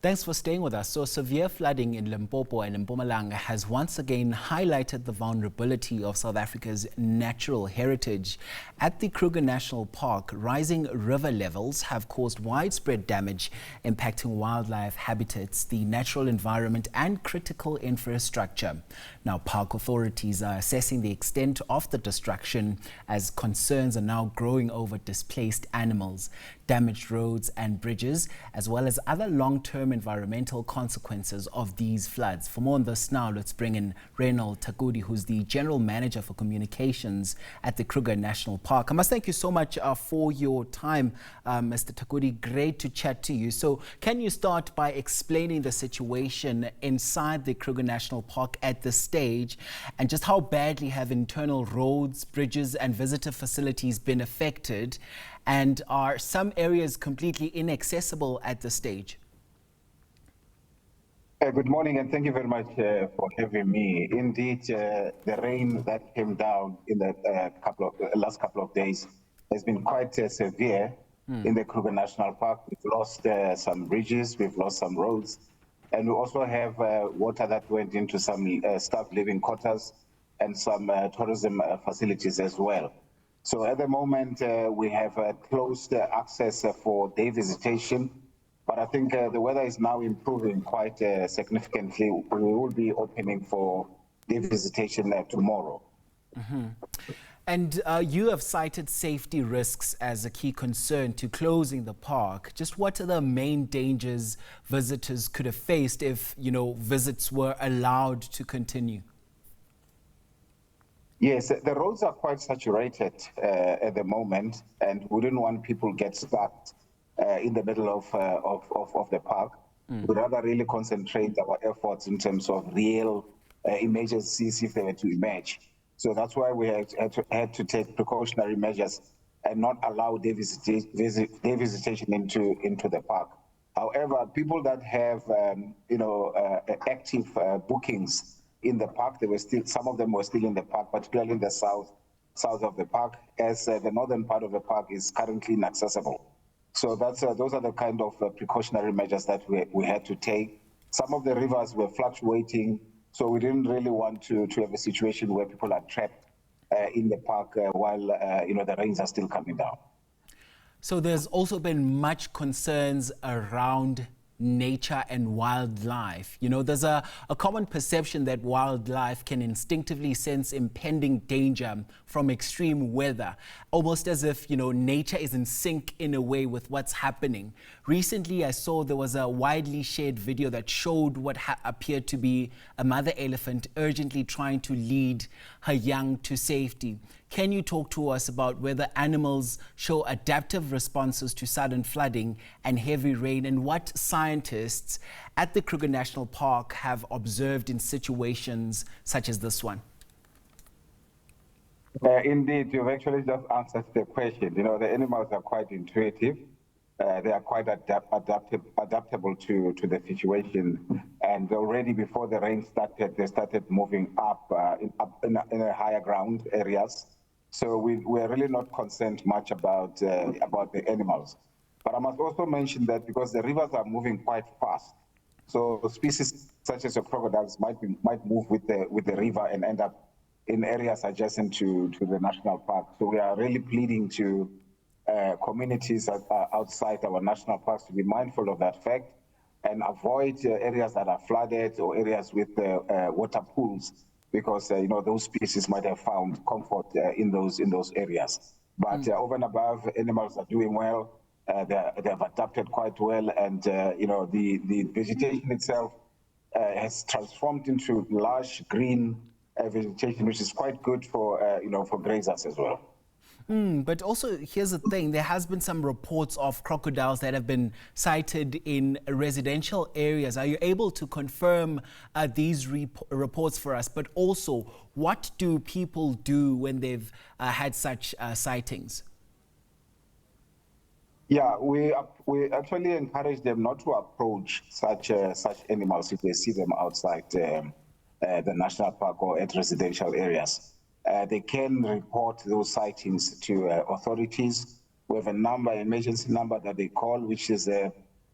Thanks for staying with us. So severe flooding in Limpopo and Mpumalanga has once again highlighted the vulnerability of South Africa's natural heritage. At the Kruger National Park, rising river levels have caused widespread damage, impacting wildlife habitats, the natural environment and critical infrastructure. Now, park authorities are assessing the extent of the destruction as concerns are now growing over displaced animals, damaged roads and bridges, as well as other long-term environmental consequences of these floods. For more on this now, let's bring in Reynold Thakhuli, who's the General Manager for Communications at the Kruger National Park. I must thank you so much for your time, Mr. Thakhuli. Great to chat to you. So can you start by explaining the situation inside the Kruger National Park at this stage, and just how badly have internal roads, bridges and visitor facilities been affected? And are some areas completely inaccessible at this stage? Good morning, and thank you very much for having me. Indeed, the rain that came down in the last couple of days has been quite severe in the Kruger National Park. We've lost some bridges, we've lost some roads, and we also have water that went into some staff living quarters and some tourism facilities as well. So at the moment, we have closed access for day visitation, but I think the weather is now improving quite significantly. We will be opening for day visitation tomorrow. Mm-hmm. And you have cited safety risks as a key concern to closing the park. Just what are the main dangers visitors could have faced if, visits were allowed to continue? Yes, the roads are quite saturated at the moment, and we didn't want people get stuck in the middle of the park. We'd rather really concentrate our efforts in terms of real emergencies if they were to emerge. So that's why we had to take precautionary measures and not allow day visitation into the park. However, people that have active bookings in the park, some of them were still in the park, particularly in the south of the park, as the northern part of the park is currently inaccessible. So those are the kind of precautionary measures that we had to take. Some of the rivers were fluctuating, so we didn't really want to have a situation where people are trapped in the park while the rains are still coming down. So there's also been much concerns around nature and wildlife. There's a common perception that wildlife can instinctively sense impending danger from extreme weather, almost as if, nature is in sync in a way with what's happening. Recently, I saw there was a widely shared video that showed what appeared to be a mother elephant urgently trying to lead her young to safety. Can you talk to us about whether animals show adaptive responses to sudden flooding and heavy rain, and what scientists at the Kruger National Park have observed in situations such as this one? Indeed, you've actually just answered the question. The animals are quite intuitive. They are quite adaptable to the situation. And already before the rain started, they started moving up in a higher ground areas. So we're really not concerned much about the animals. But I must also mention that because the rivers are moving quite fast, so species such as the crocodiles might move with the river and end up in areas adjacent to the national park. So we are really pleading to communities outside our national parks to be mindful of that fact and avoid areas that are flooded or areas with water pools, because those species might have found comfort in those areas. But over and above, animals are doing well. They have adapted quite well, and the vegetation itself has transformed into large green vegetation, which is quite good for grazers as well. But also, here's the thing, there has been some reports of crocodiles that have been sighted in residential areas. Are you able to confirm these reports for us? But also, what do people do when they've had such sightings? Yeah, we actually encourage them not to approach such animals if they see them outside the national park or at residential areas. They can report those sightings to authorities. We have a emergency number that they call, which is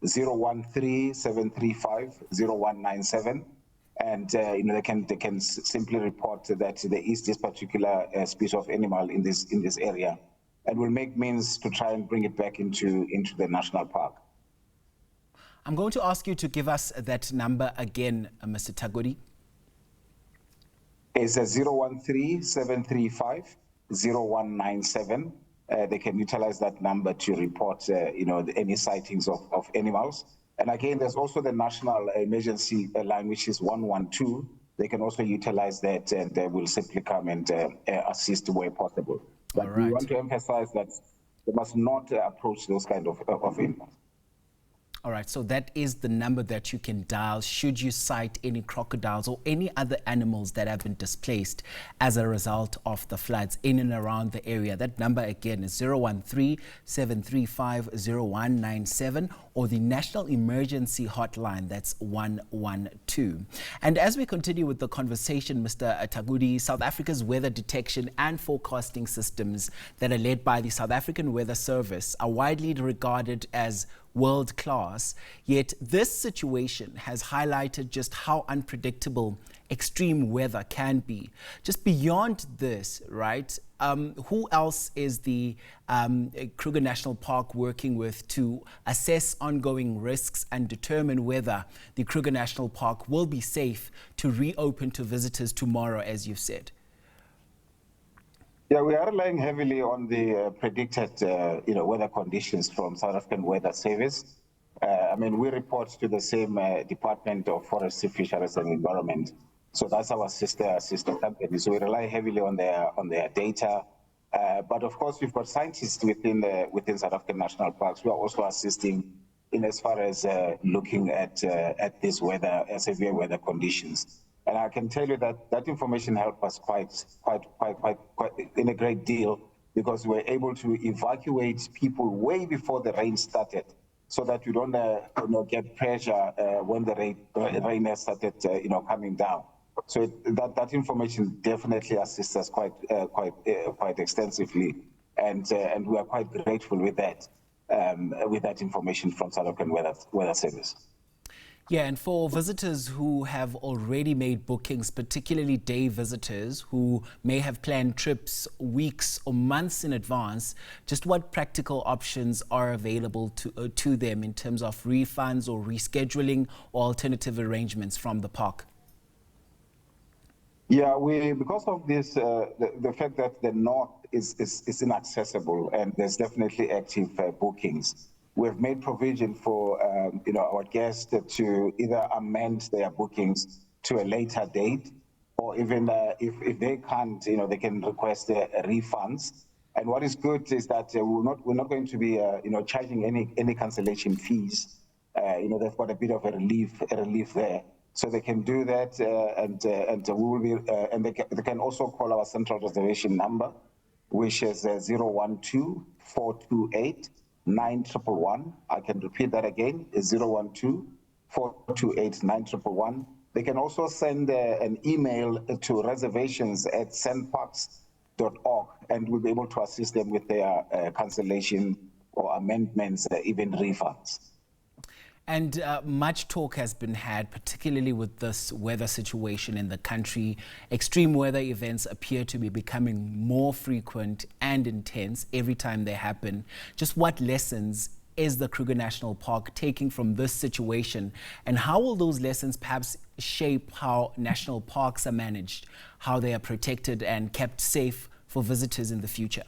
013-735-0197. And they can simply report that there is this particular species of animal in this area, and we'll make means to try and bring it back into the national park. I'm going to ask you to give us that number again, Mr. Thakhuli. It's a 013-735-0197. They can utilize that number to report, any sightings of animals. And again, there's also the national emergency line, which is 112. They can also utilize that, and they will simply come and assist where possible. But All right. We want to emphasize that they must not approach those kind of animals. All right, so that is the number that you can dial should you sight any crocodiles or any other animals that have been displaced as a result of the floods in and around the area. That number again is 013-735-0197 or the National Emergency Hotline, that's 112. And as we continue with the conversation, Mr. Thakhuli, South Africa's weather detection and forecasting systems that are led by the South African Weather Service are widely regarded as world class, yet this situation has highlighted just how unpredictable extreme weather can be. Just beyond this, right, who else is the Kruger National Park working with to assess ongoing risks and determine whether the Kruger National Park will be safe to reopen to visitors tomorrow, as you've said? Yeah, we are relying heavily on the predicted, weather conditions from South African Weather Service. We report to the same Department of Forestry, Fisheries and Environment. So that's our sister company. So we rely heavily on their data. But of course, we've got scientists within South African National Parks who are also assisting in as far as looking at this weather, severe weather conditions. And I can tell you that information helped us quite in a great deal, because we were able to evacuate people way before the rain started, so that you don't get pressure when the rain has started coming down. So that information definitely assists us quite extensively, and we are quite grateful with that information from South African Weather Service. Yeah, and for visitors who have already made bookings, particularly day visitors who may have planned trips weeks or months in advance, just what practical options are available to them in terms of refunds or rescheduling or alternative arrangements from the park? Yeah, because of this, the fact that the north is inaccessible, and there's definitely active bookings. We've made provision for our guests to either amend their bookings to a later date, or even if they can't, they can request refunds. And what is good is that we're not going to be charging any cancellation fees. They've got a bit of a relief there, so they can do that, and we will be, and they can also call our central reservation number, which is 012-428-9111. I can repeat that again, 012-428-9111. They can also send an email to reservations@sandparks.org, and we'll be able to assist them with their cancellation or amendments, even refunds. And much talk has been had, particularly with this weather situation in the country. Extreme weather events appear to be becoming more frequent and intense every time they happen. Just what lessons is the Kruger National Park taking from this situation, and how will those lessons perhaps shape how national parks are managed, how they are protected and kept safe for visitors in the future?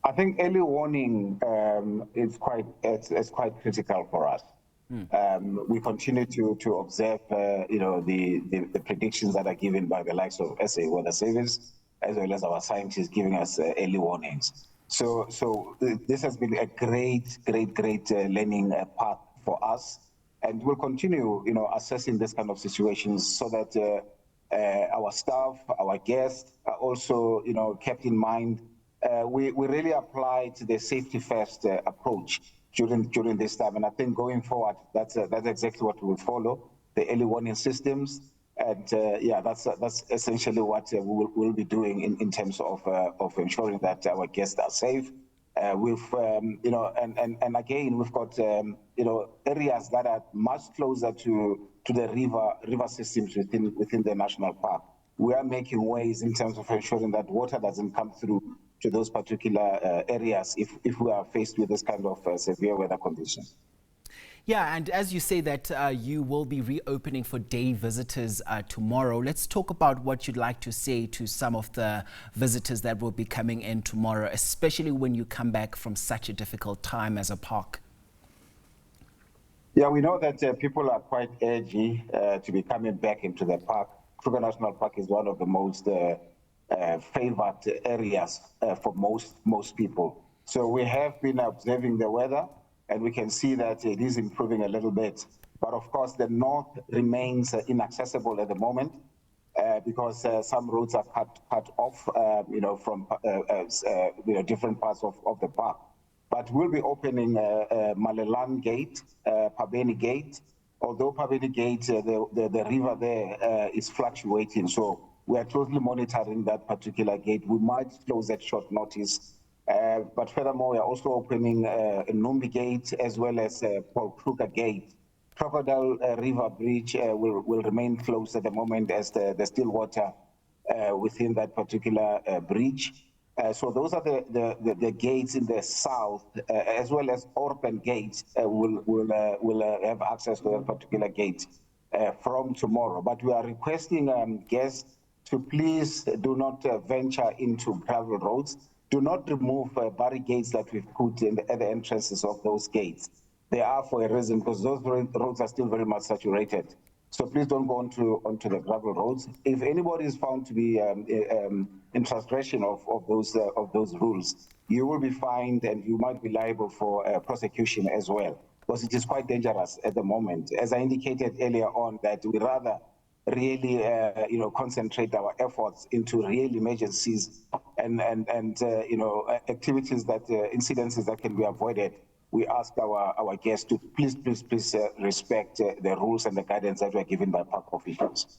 I think early warning is quite critical for us. We continue to observe, the predictions that are given by the likes of SA Weather Service, as well as our scientists giving us early warnings. So this has been a great learning path for us, and we'll continue, assessing this kind of situations so that our staff, our guests are also, kept in mind. We really applied the safety first approach during this time, and I think going forward, that's exactly what we will follow, the early warning systems, and that's essentially what we'll be doing in terms of ensuring that our guests are safe, And again, we've got areas that are much closer to the river systems within the national park. We are making ways in terms of ensuring that water doesn't come through to those particular areas if we are faced with this kind of severe weather conditions. Yeah, and as you say that you will be reopening for day visitors tomorrow, let's talk about what you'd like to say to some of the visitors that will be coming in tomorrow, especially when you come back from such a difficult time as a park. Yeah, we know that people are quite edgy to be coming back into the park. Kruger National Park is one of the most favored areas for most people. So we have been observing the weather, and we can see that it is improving a little bit. But of course, the north remains inaccessible at the moment because some roads are cut off, from different parts of the park. But we'll be opening Malelan Gate, Pabeni Gate. Although Pabeni Gate, the river there is fluctuating, so we are closely monitoring that particular gate. We might close at short notice. But furthermore, we are also opening Numbi Gate as well as Paul Kruger Gate. Crocodile River Bridge will remain closed at the moment as the still water within that particular bridge. So those are the gates in the south, as well as Orpen Gate will have access to that particular gate from tomorrow. But we are requesting guests to please do not venture into gravel roads. Do not remove barricades that we've put at the entrances of those gates. They are for a reason, because those roads are still very much saturated. So please don't go onto the gravel roads. If anybody is found to be in transgression of those rules, you will be fined and you might be liable for prosecution as well, because it is quite dangerous at the moment. As I indicated earlier on, that we rather really concentrate our efforts into real emergencies and activities that incidences that can be avoided. We ask our guests to please respect the rules and the guidance that were given by park officials.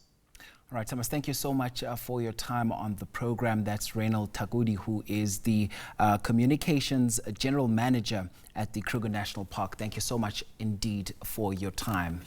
All right, Thomas, thank you so much for your time on the program. That's Reynold Thakhuli, who is the Communications General Manager at the Kruger National Park. Thank you so much indeed for your time.